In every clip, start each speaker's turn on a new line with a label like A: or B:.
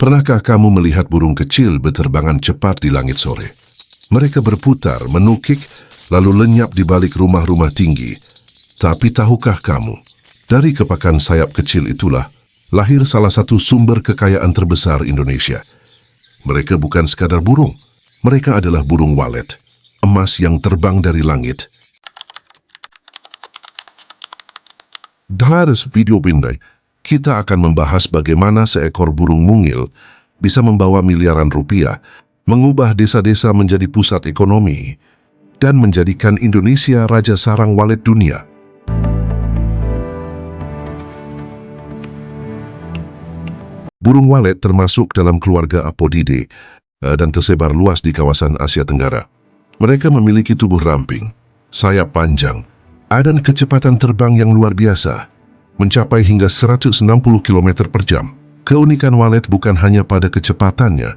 A: Pernahkah kamu melihat burung kecil berterbangan cepat di langit sore? Mereka berputar, menukik, lalu lenyap di balik rumah-rumah tinggi. Tapi tahukah kamu, dari kepakan sayap kecil itulah lahir salah satu sumber kekayaan terbesar Indonesia. Mereka bukan sekadar burung, mereka adalah burung walet, emas yang terbang dari langit. Dalam video ini, kita akan membahas bagaimana seekor burung mungil bisa membawa miliaran rupiah, mengubah desa-desa menjadi pusat ekonomi, dan menjadikan Indonesia raja sarang walet dunia. Burung walet termasuk dalam keluarga Apodidae dan tersebar luas di kawasan Asia Tenggara. Mereka memiliki tubuh ramping, sayap panjang, dan kecepatan terbang yang luar biasa, mencapai hingga 160 km per jam. Keunikan walet bukan hanya pada kecepatannya,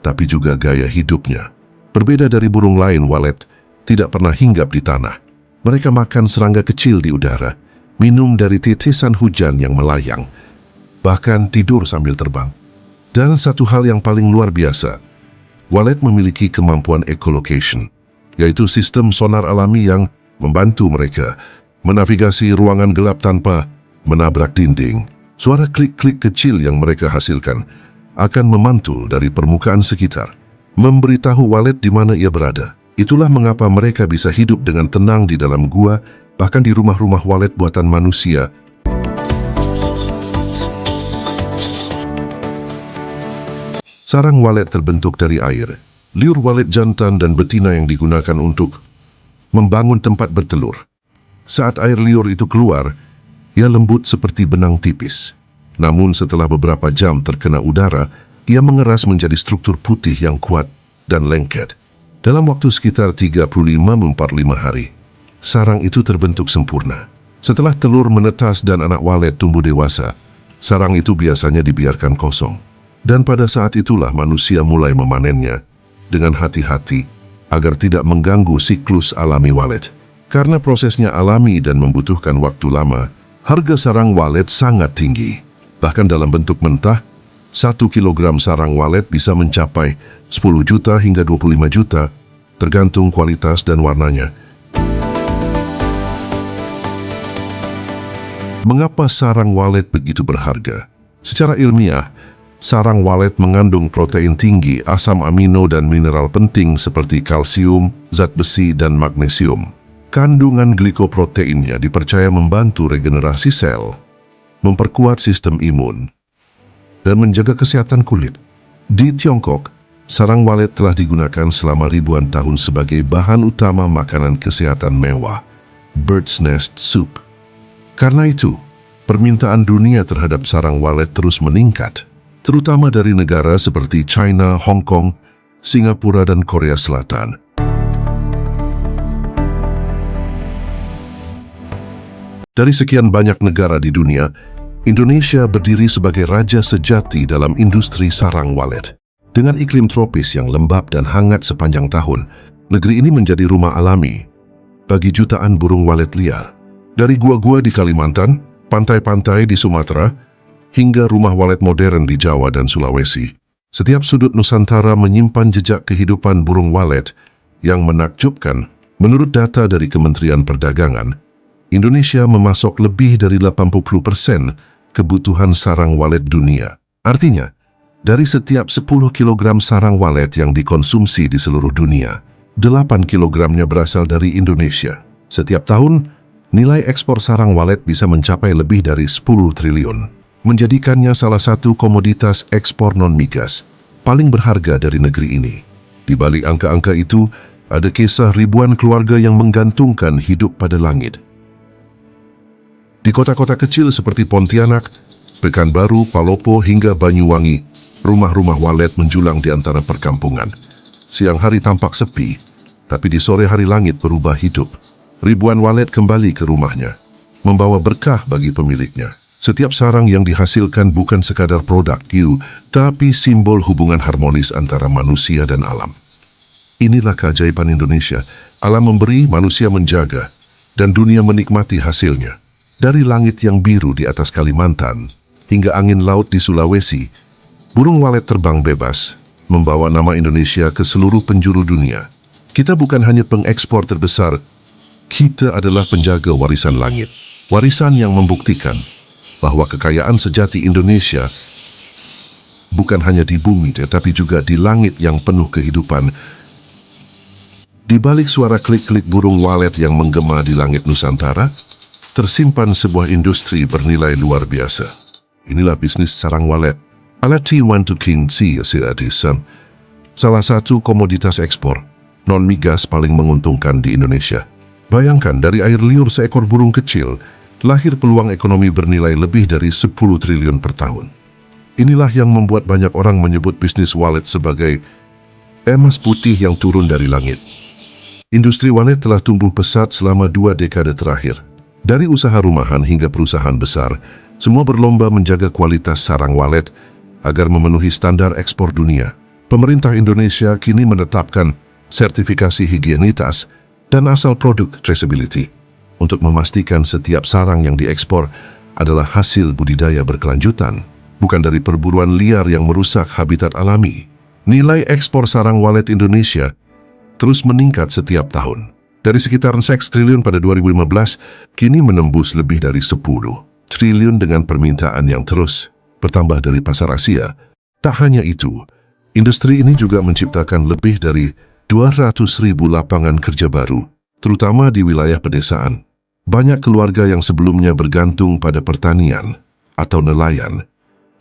A: tapi juga gaya hidupnya. Berbeda dari burung lain, walet tidak pernah hinggap di tanah. Mereka makan serangga kecil di udara, minum dari tetesan hujan yang melayang, bahkan tidur sambil terbang. Dan satu hal yang paling luar biasa, walet memiliki kemampuan echolocation, yaitu sistem sonar alami yang membantu mereka menavigasi ruangan gelap tanpa menabrak dinding. Suara klik-klik kecil yang mereka hasilkan akan memantul dari permukaan sekitar, memberitahu walet di mana ia berada. Itulah mengapa mereka bisa hidup dengan tenang di dalam gua, bahkan di rumah-rumah walet buatan manusia. Sarang walet terbentuk dari air, liur walet jantan dan betina yang digunakan untuk membangun tempat bertelur. Saat air liur itu keluar, ia lembut seperti benang tipis. Namun setelah beberapa jam terkena udara, ia mengeras menjadi struktur putih yang kuat dan lengket. Dalam waktu sekitar 35-45 hari, sarang itu terbentuk sempurna. Setelah telur menetas dan anak walet tumbuh dewasa, sarang itu biasanya dibiarkan kosong. Dan pada saat itulah manusia mulai memanennya dengan hati-hati agar tidak mengganggu siklus alami walet. Karena prosesnya alami dan membutuhkan waktu lama, harga sarang walet sangat tinggi. Bahkan dalam bentuk mentah, 1 kilogram sarang walet bisa mencapai 10 juta hingga 25 juta, tergantung kualitas dan warnanya. Mengapa sarang walet begitu berharga? Secara ilmiah, sarang walet mengandung protein tinggi, asam amino dan mineral penting seperti kalsium, zat besi dan magnesium. Kandungan glikoproteinnya dipercaya membantu regenerasi sel, memperkuat sistem imun, dan menjaga kesehatan kulit. Di Tiongkok, sarang walet telah digunakan selama ribuan tahun sebagai bahan utama makanan kesehatan mewah, bird's nest soup. Karena itu, permintaan dunia terhadap sarang walet terus meningkat, terutama dari negara seperti China, Hong Kong, Singapura, dan Korea Selatan. Dari sekian banyak negara di dunia, Indonesia berdiri sebagai raja sejati dalam industri sarang walet. Dengan iklim tropis yang lembab dan hangat sepanjang tahun, negeri ini menjadi rumah alami bagi jutaan burung walet liar. Dari gua-gua di Kalimantan, pantai-pantai di Sumatera, hingga rumah walet modern di Jawa dan Sulawesi, setiap sudut Nusantara menyimpan jejak kehidupan burung walet yang menakjubkan. Menurut data dari Kementerian Perdagangan, Indonesia memasok lebih dari 80% kebutuhan sarang walet dunia. Artinya, dari setiap 10 kg sarang walet yang dikonsumsi di seluruh dunia, 8 kg-nya berasal dari Indonesia. Setiap tahun, nilai ekspor sarang walet bisa mencapai lebih dari 10 triliun, menjadikannya salah satu komoditas ekspor non-migas paling berharga dari negeri ini. Di balik angka-angka itu, ada kisah ribuan keluarga yang menggantungkan hidup pada langit. Di kota-kota kecil seperti Pontianak, Pekanbaru, Palopo, hingga Banyuwangi, rumah-rumah walet menjulang di antara perkampungan. Siang hari tampak sepi, tapi di sore hari langit berubah hidup. Ribuan walet kembali ke rumahnya, membawa berkah bagi pemiliknya. Setiap sarang yang dihasilkan bukan sekadar produk tapi simbol hubungan harmonis antara manusia dan alam. Inilah keajaiban Indonesia. Alam memberi, manusia menjaga, dan dunia menikmati hasilnya. Dari langit yang biru di atas Kalimantan, hingga angin laut di Sulawesi, Burung walet terbang bebas, membawa nama Indonesia ke seluruh penjuru dunia. Kita bukan hanya pengekspor terbesar, kita adalah penjaga warisan langit. Warisan yang membuktikan bahwa kekayaan sejati Indonesia bukan hanya di bumi tetapi juga di langit yang penuh kehidupan. Di balik suara klik-klik burung walet yang menggema di langit Nusantara, tersimpan sebuah industri bernilai luar biasa. Inilah bisnis sarang walet. Alat T1 to King C salah satu komoditas ekspor non-migas paling menguntungkan di Indonesia. Bayangkan, dari air liur seekor burung kecil, lahir peluang ekonomi bernilai lebih dari 10 triliun per tahun. Inilah yang membuat banyak orang menyebut bisnis walet sebagai emas putih yang turun dari langit. Industri walet telah tumbuh pesat selama 2 dekade terakhir. Dari usaha rumahan hingga perusahaan besar, semua berlomba menjaga kualitas sarang walet agar memenuhi standar ekspor dunia. Pemerintah Indonesia kini menetapkan sertifikasi higienitas dan asal produk traceability untuk memastikan setiap sarang yang diekspor adalah hasil budidaya berkelanjutan, bukan dari perburuan liar yang merusak habitat alami. Nilai ekspor sarang walet Indonesia terus meningkat setiap tahun. Dari sekitar 6 triliun pada 2015, kini menembus lebih dari 10 triliun dengan permintaan yang terus bertambah dari pasar Asia. Tak hanya itu, industri ini juga menciptakan lebih dari 200.000 lapangan kerja baru, terutama di wilayah pedesaan. Banyak keluarga yang sebelumnya bergantung pada pertanian atau nelayan,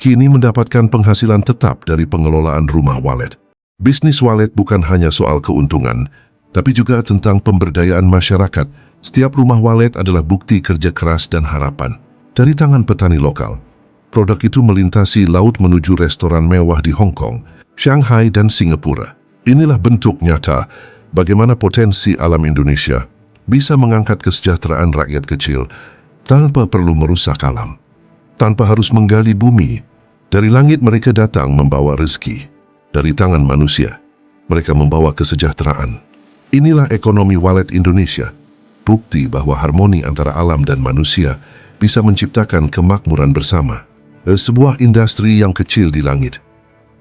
A: kini mendapatkan penghasilan tetap dari pengelolaan rumah walet. Bisnis walet bukan hanya soal keuntungan, tapi juga tentang pemberdayaan masyarakat. Setiap rumah walet adalah bukti kerja keras dan harapan dari tangan petani lokal. Produk itu melintasi laut menuju restoran mewah di Hong Kong, Shanghai, dan Singapura. Inilah bentuk nyata bagaimana potensi alam Indonesia bisa mengangkat kesejahteraan rakyat kecil tanpa perlu merusak alam, tanpa harus menggali bumi. Dari langit mereka datang membawa rezeki, dari tangan manusia mereka membawa kesejahteraan. Inilah ekonomi walet Indonesia, bukti bahwa harmoni antara alam dan manusia bisa menciptakan kemakmuran bersama. Sebuah industri yang kecil di langit,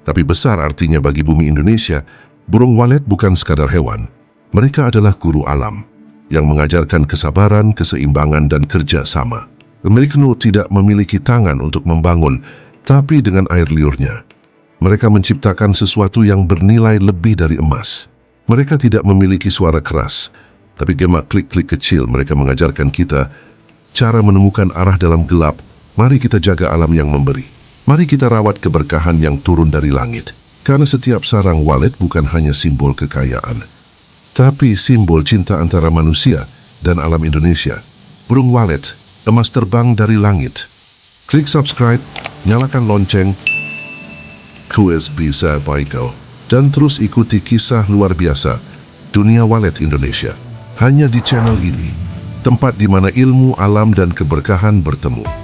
A: tapi besar artinya bagi bumi Indonesia. Burung walet bukan sekadar hewan. Mereka adalah guru alam yang mengajarkan kesabaran, keseimbangan, dan kerja sama. Mereka tidak memiliki tangan untuk membangun, tapi dengan air liurnya, mereka menciptakan sesuatu yang bernilai lebih dari emas. Mereka tidak memiliki suara keras, tapi gema klik-klik kecil. Mereka mengajarkan kita cara menemukan arah dalam gelap. Mari kita jaga alam yang memberi. Mari kita rawat keberkahan yang turun dari langit. Karena setiap sarang walet bukan hanya simbol kekayaan, tapi simbol cinta antara manusia dan alam Indonesia. Burung walet, emas terbang dari langit. Klik subscribe, nyalakan lonceng, kuis bisa baikau, dan terus ikuti kisah luar biasa dunia walet Indonesia. Hanya di channel ini, tempat di mana ilmu, alam, dan keberkahan bertemu.